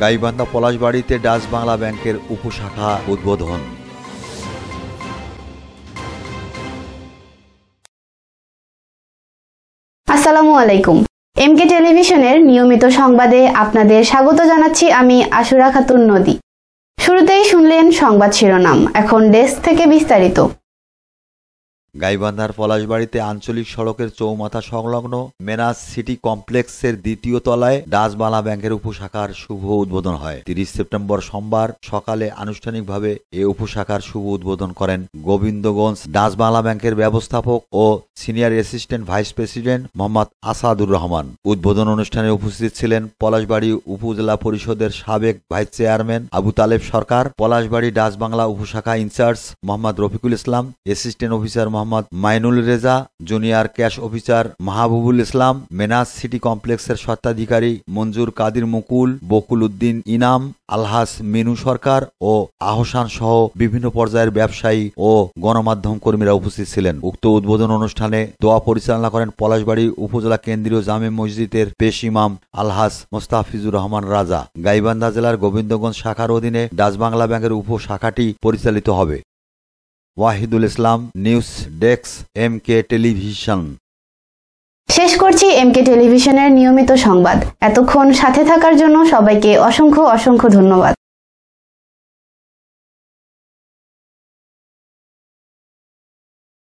Gaibandha পলাশবাড়িতে Dutch Bangla ব্যাংকের উপশাখা উদ্বোধন। আসসালামু আলাইকুম। এমকে টেলিভিশনের নিয়মিত সংবাদে আপনাদের স্বাগত জানাচ্ছি আমি আশুরা খাতুন নদী। শুরুতেই শুনলেন সংবাদ শিরোনাম, এখন ডেস্ক থেকে বিস্তারিত। গাইবান্ধার পলাশবাড়িতে আঞ্চলিক সড়কের চৌমাথা সংলগ্ন মেনাস সিটি কমপ্লেক্সের দ্বিতীয় তলায় ডাচ বাংলা ব্যাংকের উপশাখার শুভ উদ্বোধন হয়। 30 সেপ্টেম্বর সোমবার সকালে আনুষ্ঠানিকভাবে এ উপশাখার শুভ উদ্বোধন করেন গোবিন্দগঞ্জ ডাচ বাংলা ব্যাংকের ব্যবস্থাপক ও senior assistant vice president Mohammad Asadur Rahman. উদ্বোধন অনুষ্ঠানে উপস্থিত ছিলেন পলাশবাড়ি উপজেলা পরিষদের সাবেক vice chairman Abu Taleb Sarkar, Palashbari Dutch Bangla উপশাখা in charge Mohammad Rafiqul Islam, assistant officer Mohammad Mainul Reza, junior cash officer Mahbubul Islam, মেনাস সিটি কমপ্লেক্সের স্বত্বাধিকারী মঞ্জুর কাদির মুকুল, বকুল উদ্দিন ইনাম, আলহাস মিনু সরকার ও আহসান সহ বিভিন্ন পর্যায়ের ব্যবসায়ী ও গণমাধ্যম কর্মীরা উপস্থিত ছিলেন। উক্ত উদ্বোধন অনুষ্ঠানে দোয়া পরিচালনা করেন পলাশবাড়ি উপজেলা কেন্দ্রীয় জামে মসজিদের পেশ ইমাম আলহাস মোস্তাফিজুর রহমান রাজা। গাইবান্ধা জেলার গোবিন্দগঞ্জ শাখার অধীনে ডাচ বাংলা ব্যাংকের উপশাখাটি পরিচালিত হবে। ওয়াহিদুল ইসলাম, নিউজ ডেস্ক, এমকে টেলিভিশন। শেষ করছি এমকে টেলিভিশনের নিয়মিত সংবাদ। এতক্ষণ সাথে থাকার জন্য সবাইকে অসংখ্য ধন্যবাদ।